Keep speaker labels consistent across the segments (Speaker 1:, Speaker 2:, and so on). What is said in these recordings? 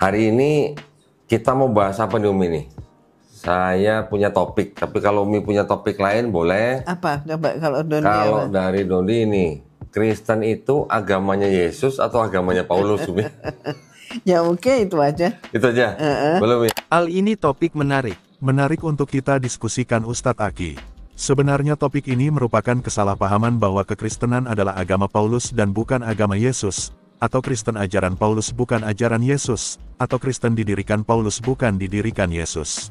Speaker 1: Hari ini kita mau bahas apa nih Umi nih? Saya punya topik, tapi kalau Umi punya topik lain boleh.
Speaker 2: Apa? Coba kalau Doni
Speaker 1: Kalau
Speaker 2: apa?
Speaker 1: dari Doni ini, Kristen itu agamanya Yesus atau agamanya Paulus Umi?
Speaker 2: Ya oke, itu aja.
Speaker 1: Itu aja? Belum ya?
Speaker 3: Hal ini topik menarik.
Speaker 4: Menarik untuk kita diskusikan Ustadz Aki. Sebenarnya topik ini merupakan kesalahpahaman bahwa kekristenan adalah agama Paulus dan bukan agama Yesus, atau Kristen ajaran Paulus bukan ajaran Yesus, atau Kristen didirikan Paulus bukan didirikan Yesus.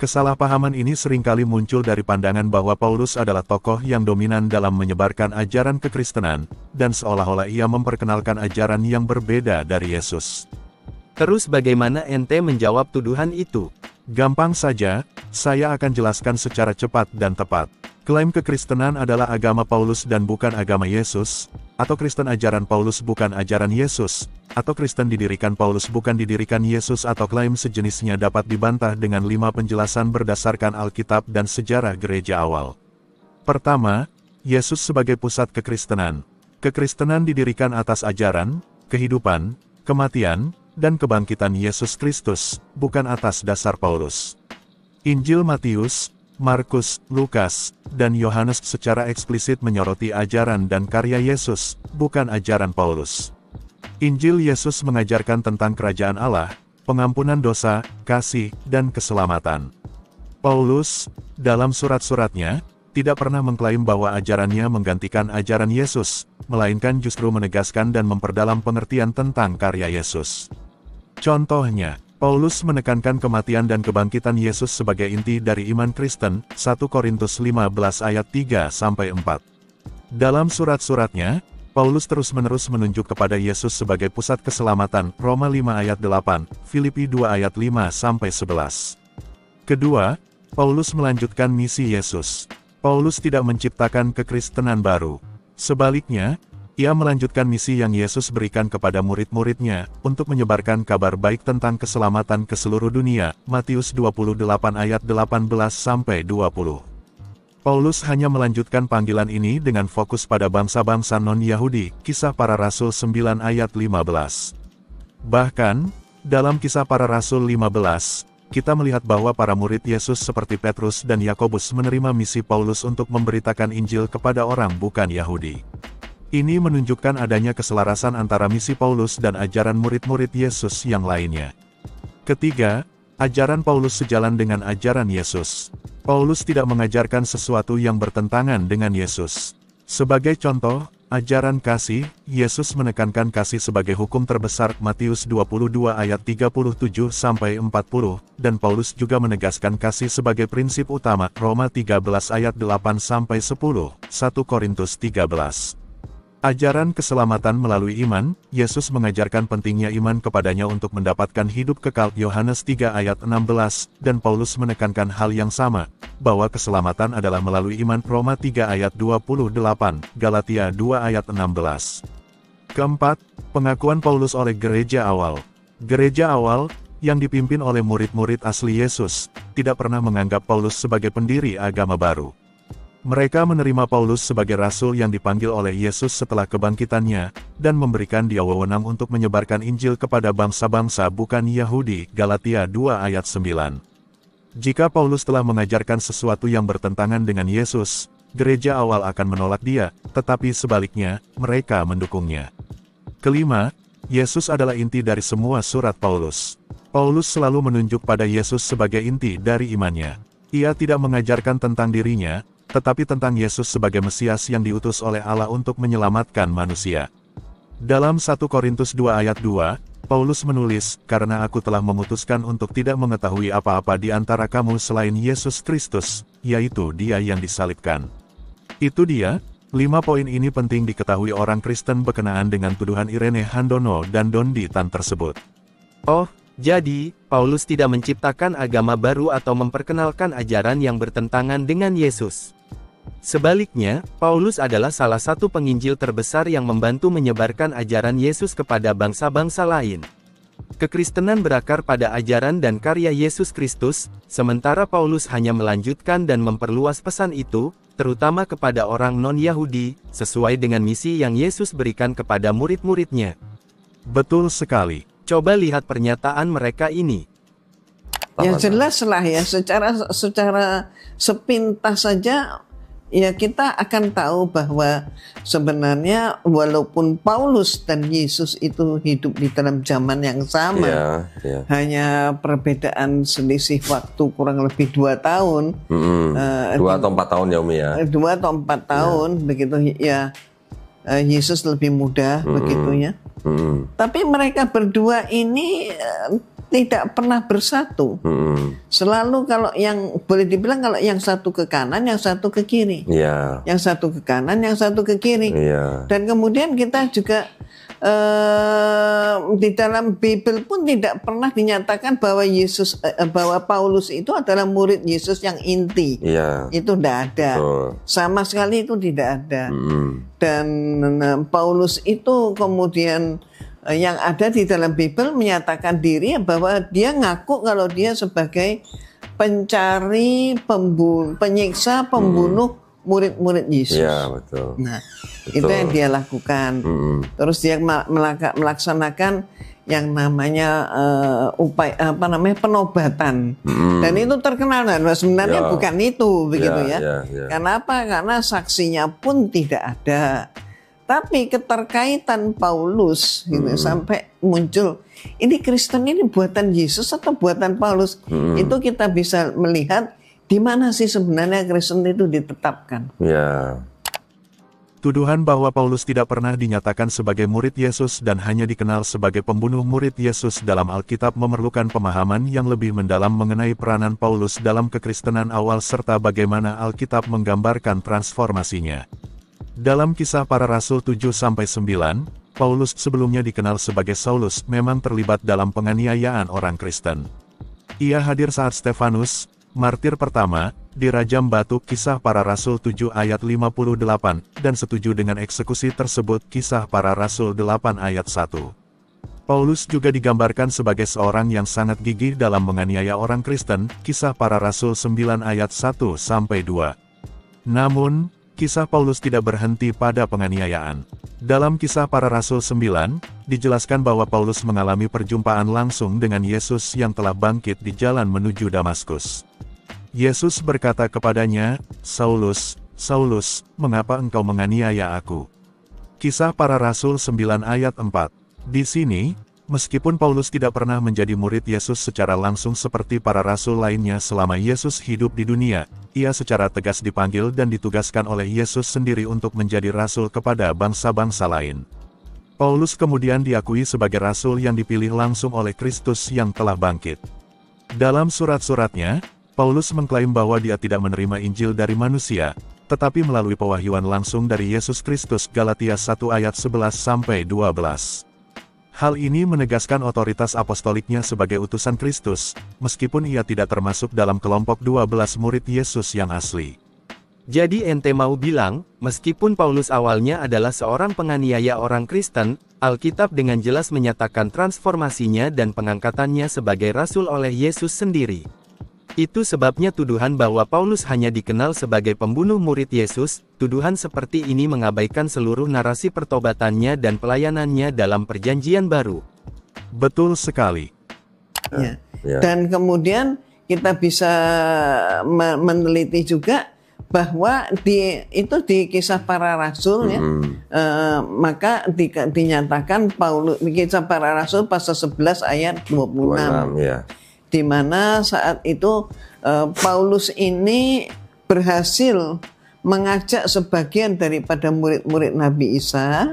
Speaker 4: Kesalahpahaman ini seringkali muncul dari pandangan bahwa Paulus adalah tokoh yang dominan dalam menyebarkan ajaran kekristenan, dan seolah-olah ia memperkenalkan ajaran yang berbeda dari Yesus.
Speaker 3: Terus bagaimana ente menjawab tuduhan itu?
Speaker 4: Gampang saja, saya akan jelaskan secara cepat dan tepat. Klaim kekristenan adalah agama Paulus dan bukan agama Yesus, atau Kristen ajaran Paulus bukan ajaran Yesus, atau Kristen didirikan Paulus bukan didirikan Yesus atau klaim sejenisnya dapat dibantah dengan 5 penjelasan berdasarkan Alkitab dan sejarah gereja awal. Pertama, Yesus sebagai pusat kekristenan. Kekristenan didirikan atas ajaran, kehidupan, kematian, dan kebangkitan Yesus Kristus, bukan atas dasar Paulus. Injil Matius, Markus, Lukas, dan Yohanes secara eksplisit menyoroti ajaran dan karya Yesus, bukan ajaran Paulus. Injil Yesus mengajarkan tentang kerajaan Allah, pengampunan dosa, kasih, dan keselamatan. Paulus, dalam surat-suratnya, tidak pernah mengklaim bahwa ajarannya menggantikan ajaran Yesus, melainkan justru menegaskan dan memperdalam pengertian tentang karya Yesus. Contohnya, Paulus menekankan kematian dan kebangkitan Yesus sebagai inti dari iman Kristen, 1 Korintus 15 ayat 3-4. Dalam surat-suratnya, Paulus terus-menerus menunjuk kepada Yesus sebagai pusat keselamatan, Roma 5 ayat 8, Filipi 2 ayat 5-11. Kedua, Paulus melanjutkan misi Yesus. Paulus tidak menciptakan kekristenan baru. Sebaliknya, ia melanjutkan misi yang Yesus berikan kepada murid-muridnya, untuk menyebarkan kabar baik tentang keselamatan ke seluruh dunia, Matius 28 ayat 18-20. Paulus hanya melanjutkan panggilan ini dengan fokus pada bangsa-bangsa non-Yahudi, Kisah Para Rasul 9 ayat 15. Bahkan, dalam Kisah Para Rasul 15, kita melihat bahwa para murid Yesus seperti Petrus dan Yakobus menerima misi Paulus untuk memberitakan Injil kepada orang bukan Yahudi. Ini menunjukkan adanya keselarasan antara misi Paulus dan ajaran murid-murid Yesus yang lainnya. Ketiga, ajaran Paulus sejalan dengan ajaran Yesus. Paulus tidak mengajarkan sesuatu yang bertentangan dengan Yesus. Sebagai contoh, ajaran kasih, Yesus menekankan kasih sebagai hukum terbesar, Matius 22 ayat 37-40, dan Paulus juga menegaskan kasih sebagai prinsip utama, Roma 13 ayat 8-10, 1 Korintus 13. Ajaran keselamatan melalui iman, Yesus mengajarkan pentingnya iman kepadanya untuk mendapatkan hidup kekal, Yohanes 3 ayat 16, dan Paulus menekankan hal yang sama, bahwa keselamatan adalah melalui iman, Roma 3 ayat 28, Galatia 2 ayat 16. Keempat, pengakuan Paulus oleh gereja awal. Gereja awal, yang dipimpin oleh murid-murid asli Yesus, tidak pernah menganggap Paulus sebagai pendiri agama baru. Mereka menerima Paulus sebagai rasul yang dipanggil oleh Yesus setelah kebangkitannya, dan memberikan dia wewenang untuk menyebarkan Injil kepada bangsa-bangsa bukan Yahudi, Galatia 2 ayat 9. Jika Paulus telah mengajarkan sesuatu yang bertentangan dengan Yesus, gereja awal akan menolak dia, tetapi sebaliknya, mereka mendukungnya. Kelima, Yesus adalah inti dari semua surat Paulus. Paulus selalu menunjuk pada Yesus sebagai inti dari imannya. Ia tidak mengajarkan tentang dirinya, tetapi tentang Yesus sebagai Mesias yang diutus oleh Allah untuk menyelamatkan manusia. Dalam 1 Korintus 2 ayat 2, Paulus menulis, "Karena aku telah memutuskan untuk tidak mengetahui apa-apa di antara kamu selain Yesus Kristus, yaitu Dia yang disalibkan." Itu dia, 5 poin ini penting diketahui orang Kristen berkenaan dengan tuduhan Irene Handono dan Dondi Tan tersebut.
Speaker 3: Oh, jadi, Paulus tidak menciptakan agama baru atau memperkenalkan ajaran yang bertentangan dengan Yesus. Sebaliknya, Paulus adalah salah satu penginjil terbesar yang membantu menyebarkan ajaran Yesus kepada bangsa-bangsa lain. Kekristenan berakar pada ajaran dan karya Yesus Kristus, sementara Paulus hanya melanjutkan dan memperluas pesan itu, terutama kepada orang non-Yahudi, sesuai dengan misi yang Yesus berikan kepada murid-muridnya.
Speaker 4: Betul sekali.
Speaker 3: Coba lihat pernyataan mereka ini.
Speaker 2: Ya jelas lah ya, secara sepintas saja ya kita akan tahu bahwa sebenarnya walaupun Paulus dan Yesus itu hidup di dalam zaman yang sama, hanya perbedaan selisih waktu kurang lebih 2 tahun,
Speaker 1: 2 atau 4 tahun ya Umi ya.
Speaker 2: 2 atau 4 tahun begitu ya. Yesus lebih muda begitu ya. Tapi mereka berdua ini tidak pernah bersatu. Selalu kalau yang boleh dibilang kalau yang satu ke kanan, yang satu ke kiri. Yang satu ke kanan, yang satu ke kiri. Dan kemudian kita juga di dalam Bible pun tidak pernah dinyatakan bahwa bahwa Paulus itu adalah murid Yesus yang inti. Itu tidak ada. Sama sekali itu tidak ada. Dan Paulus itu kemudian yang ada di dalam Bible menyatakan diri bahwa dia ngaku kalau dia sebagai pencari, penyiksa, pembunuh murid-murid Yesus.
Speaker 1: Betul.
Speaker 2: Nah, itu yang dia lakukan. Terus dia melaksanakan yang namanya penobatan. Dan itu terkenal dan sebenarnya bukan itu begitu ya. Kenapa? Karena saksinya pun tidak ada. Tapi keterkaitan Paulus gitu, sampai muncul ini Kristen ini buatan Yesus atau buatan Paulus, itu kita bisa melihat di mana sih sebenarnya Kristen itu ditetapkan.
Speaker 4: Tuduhan bahwa Paulus tidak pernah dinyatakan sebagai murid Yesus dan hanya dikenal sebagai pembunuh murid Yesus dalam Alkitab memerlukan pemahaman yang lebih mendalam mengenai peranan Paulus dalam kekristenan awal serta bagaimana Alkitab menggambarkan transformasinya. Dalam Kisah Para Rasul 7-9, Paulus sebelumnya dikenal sebagai Saulus memang terlibat dalam penganiayaan orang Kristen. Ia hadir saat Stefanus, martir pertama, dirajam batu Kisah Para Rasul 7 ayat 58, dan setuju dengan eksekusi tersebut Kisah Para Rasul 8 ayat 1. Paulus juga digambarkan sebagai seorang yang sangat gigih dalam menganiaya orang Kristen, Kisah Para Rasul 9 ayat 1-2. Namun, kisah Paulus tidak berhenti pada penganiayaan. Dalam Kisah Para Rasul 9, dijelaskan bahwa Paulus mengalami perjumpaan langsung dengan Yesus yang telah bangkit di jalan menuju Damaskus. Yesus berkata kepadanya, "Saulus, Saulus, mengapa engkau menganiaya aku?" Kisah Para Rasul 9 ayat 4. Di sini, meskipun Paulus tidak pernah menjadi murid Yesus secara langsung seperti para rasul lainnya selama Yesus hidup di dunia, ia secara tegas dipanggil dan ditugaskan oleh Yesus sendiri untuk menjadi rasul kepada bangsa-bangsa lain. Paulus kemudian diakui sebagai rasul yang dipilih langsung oleh Kristus yang telah bangkit. Dalam surat-suratnya, Paulus mengklaim bahwa dia tidak menerima Injil dari manusia, tetapi melalui pewahyuan langsung dari Yesus Kristus. Galatia 1 ayat 11-12. Hal ini menegaskan otoritas apostoliknya sebagai utusan Kristus, meskipun ia tidak termasuk dalam kelompok 12 murid Yesus yang asli.
Speaker 3: Jadi ente mau bilang, meskipun Paulus awalnya adalah seorang penganiaya orang Kristen, Alkitab dengan jelas menyatakan transformasinya dan pengangkatannya sebagai rasul oleh Yesus sendiri. Itu sebabnya tuduhan bahwa Paulus hanya dikenal sebagai pembunuh murid Yesus. Tuduhan seperti ini mengabaikan seluruh narasi pertobatannya dan pelayanannya dalam Perjanjian Baru.
Speaker 4: Betul sekali.
Speaker 2: Dan kemudian kita bisa meneliti juga bahwa di Kisah Para Rasul ya, maka dinyatakan Paulus, Kisah Para Rasul pasal 11 ayat 26. Di mana saat itu Paulus ini berhasil mengajak sebagian daripada murid-murid Nabi Isa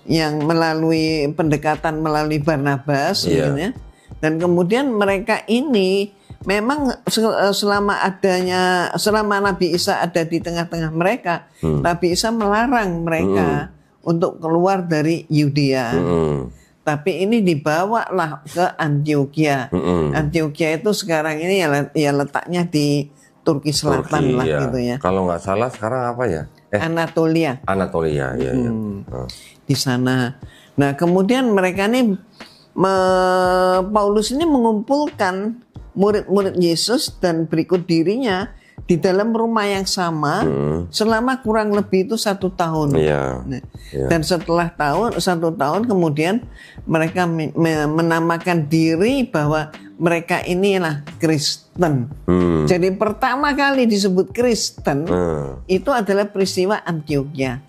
Speaker 2: yang melalui pendekatan melalui Barnabas, gitu ya. Dan kemudian mereka ini memang selama Nabi Isa ada di tengah-tengah mereka, Nabi Isa melarang mereka untuk keluar dari Yudea. Tapi ini dibawalah ke Antioquia. Antioquia itu sekarang ini ya letaknya di Turki Selatan lah gitu ya.
Speaker 1: Kalau nggak salah sekarang apa ya?
Speaker 2: Anatolia.
Speaker 1: Anatolia, ya.
Speaker 2: Di sana. Nah kemudian mereka ini Paulus ini mengumpulkan murid-murid Yesus dan berikut dirinya di dalam rumah yang sama selama kurang lebih itu 1 tahun.
Speaker 1: Iya.
Speaker 2: Nah,
Speaker 1: Iya.
Speaker 2: dan setelah 1 tahun kemudian mereka menamakan diri bahwa mereka inilah Kristen. Jadi pertama kali disebut Kristen itu adalah peristiwa Antiokhia.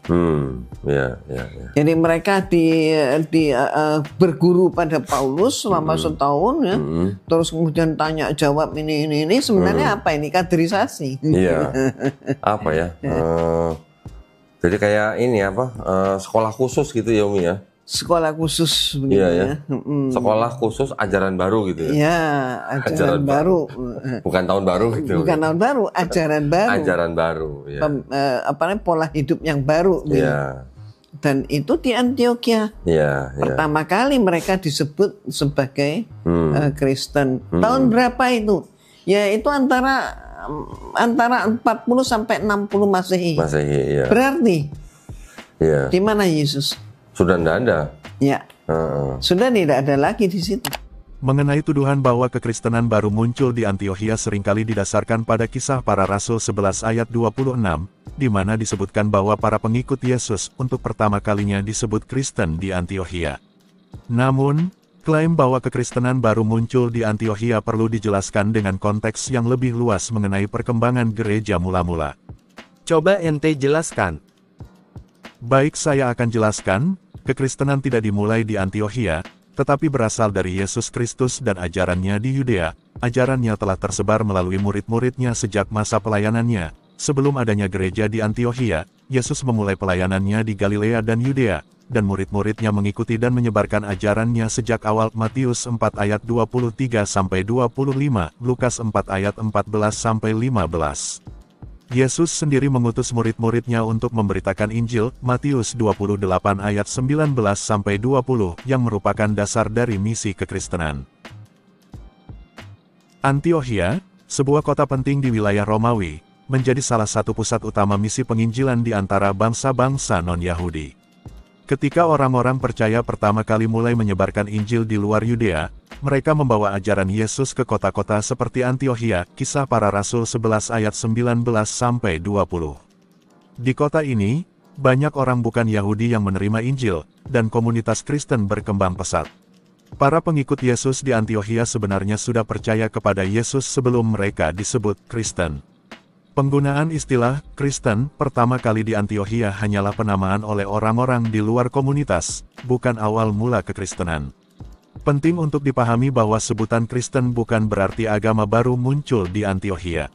Speaker 1: Ya, ya, ya.
Speaker 2: Jadi mereka berguru pada Paulus selama setahun ya. Terus kemudian tanya jawab ini sebenarnya apa ini, kaderisasi.
Speaker 1: Iya. Apa ya? Jadi kayak ini apa? Sekolah khusus gitu ya Umi ya.
Speaker 2: Sekolah khusus begitu
Speaker 1: Iya,
Speaker 2: ya.
Speaker 1: ya. Sekolah khusus ajaran baru gitu ya.
Speaker 2: Ya, ajaran baru.
Speaker 1: Bukan tahun baru gitu.
Speaker 2: Bukan tahun baru, ajaran baru.
Speaker 1: Ajaran baru, ya.
Speaker 2: Apa namanya, pola hidup yang baru. Gitu.
Speaker 1: Iya.
Speaker 2: Dan itu di Antiokhia.
Speaker 1: Iya, iya.
Speaker 2: Pertama kali mereka disebut sebagai Kristen. Tahun berapa itu? Ya itu antara 40 sampai 60 Masehi.
Speaker 1: Masehi, iya.
Speaker 2: Berarti
Speaker 1: Iya.
Speaker 2: di mana Yesus?
Speaker 1: Sudah tidak ada.
Speaker 2: Ya. Sudah tidak ada lagi di situ.
Speaker 4: Mengenai tuduhan bahwa kekristenan baru muncul di Antiokhia seringkali didasarkan pada Kisah Para Rasul 11 ayat 26, di mana disebutkan bahwa para pengikut Yesus untuk pertama kalinya disebut Kristen di Antiokhia. Namun, klaim bahwa kekristenan baru muncul di Antiokhia perlu dijelaskan dengan konteks yang lebih luas mengenai perkembangan gereja mula-mula.
Speaker 3: Coba ente jelaskan.
Speaker 4: Baik, saya akan jelaskan. Kekristenan tidak dimulai di Antiokhia, tetapi berasal dari Yesus Kristus dan ajarannya di Yudea. Ajarannya telah tersebar melalui murid-muridnya sejak masa pelayanannya. Sebelum adanya gereja di Antiokhia, Yesus memulai pelayanannya di Galilea dan Yudea, dan murid-muridnya mengikuti dan menyebarkan ajarannya sejak awal. Matius 4 ayat 23-25, Lukas 4 ayat 14-15. Yesus sendiri mengutus murid-muridnya untuk memberitakan Injil, Matius 28 ayat 19-20, yang merupakan dasar dari misi kekristenan. Antiokhia, sebuah kota penting di wilayah Romawi, menjadi salah satu pusat utama misi penginjilan di antara bangsa-bangsa non-Yahudi. Ketika orang-orang percaya pertama kali mulai menyebarkan Injil di luar Yudea, mereka membawa ajaran Yesus ke kota-kota seperti Antiokhia. Kisah Para Rasul 11 ayat 19-20. Di kota ini, banyak orang bukan Yahudi yang menerima Injil, dan komunitas Kristen berkembang pesat. Para pengikut Yesus di Antiokhia sebenarnya sudah percaya kepada Yesus sebelum mereka disebut Kristen. Penggunaan istilah Kristen pertama kali di Antiokhia hanyalah penamaan oleh orang-orang di luar komunitas, bukan awal mula kekristenan. Penting untuk dipahami bahwa sebutan Kristen bukan berarti agama baru muncul di Antiokhia.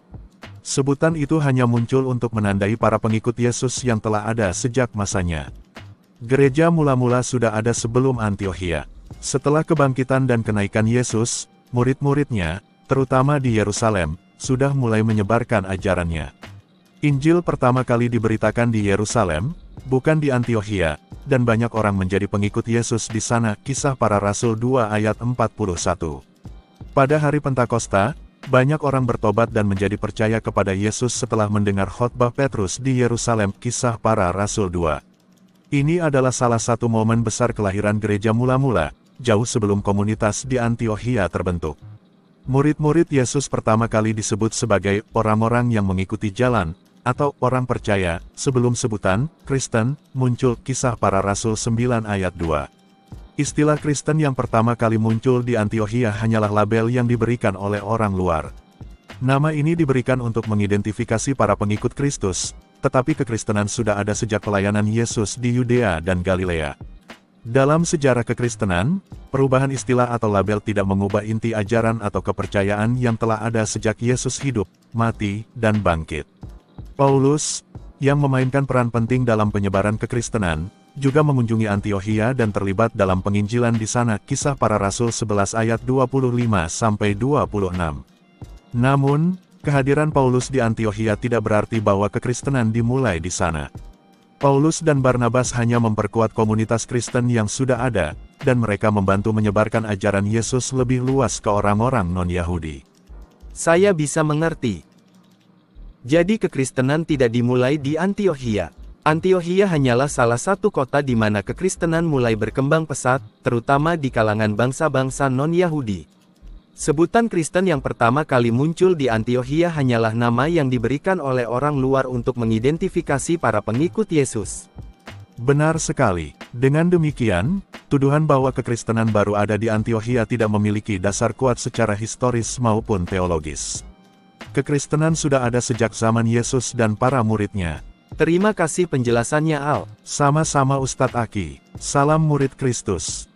Speaker 4: Sebutan itu hanya muncul untuk menandai para pengikut Yesus yang telah ada sejak masanya. Gereja mula-mula sudah ada sebelum Antiokhia. Setelah kebangkitan dan kenaikan Yesus, murid-muridnya, terutama di Yerusalem, sudah mulai menyebarkan ajarannya. Injil pertama kali diberitakan di Yerusalem, bukan di Antiokhia, dan banyak orang menjadi pengikut Yesus di sana. Kisah Para Rasul 2 ayat 41. Pada hari Pentakosta, banyak orang bertobat dan menjadi percaya kepada Yesus setelah mendengar khotbah Petrus di Yerusalem. Kisah Para Rasul 2. Ini adalah salah satu momen besar kelahiran gereja mula-mula, jauh sebelum komunitas di Antiokhia terbentuk. Murid-murid Yesus pertama kali disebut sebagai orang-orang yang mengikuti jalan, atau orang percaya, sebelum sebutan Kristen muncul. Kisah Para Rasul 9 ayat 2. Istilah Kristen yang pertama kali muncul di Antiokhia hanyalah label yang diberikan oleh orang luar. Nama ini diberikan untuk mengidentifikasi para pengikut Kristus, tetapi kekristenan sudah ada sejak pelayanan Yesus di Yudea dan Galilea. Dalam sejarah kekristenan, perubahan istilah atau label tidak mengubah inti ajaran atau kepercayaan yang telah ada sejak Yesus hidup, mati, dan bangkit. Paulus, yang memainkan peran penting dalam penyebaran kekristenan, juga mengunjungi Antiokhia dan terlibat dalam penginjilan di sana. Kisah Para Rasul 11 ayat 25-26. Namun, kehadiran Paulus di Antiokhia tidak berarti bahwa kekristenan dimulai di sana. Paulus dan Barnabas hanya memperkuat komunitas Kristen yang sudah ada, dan mereka membantu menyebarkan ajaran Yesus lebih luas ke orang-orang non-Yahudi.
Speaker 3: Saya bisa mengerti. Jadi kekristenan tidak dimulai di Antiokhia. Antiokhia hanyalah salah satu kota di mana kekristenan mulai berkembang pesat, terutama di kalangan bangsa-bangsa non-Yahudi. Sebutan Kristen yang pertama kali muncul di Antiokhia hanyalah nama yang diberikan oleh orang luar untuk mengidentifikasi para pengikut Yesus.
Speaker 4: Benar sekali. Dengan demikian, tuduhan bahwa kekristenan baru ada di Antiokhia tidak memiliki dasar kuat secara historis maupun teologis. Kekristenan sudah ada sejak zaman Yesus dan para muridnya.
Speaker 3: Terima kasih penjelasannya, Al.
Speaker 4: Sama-sama Ustadz Aki. Salam murid Kristus.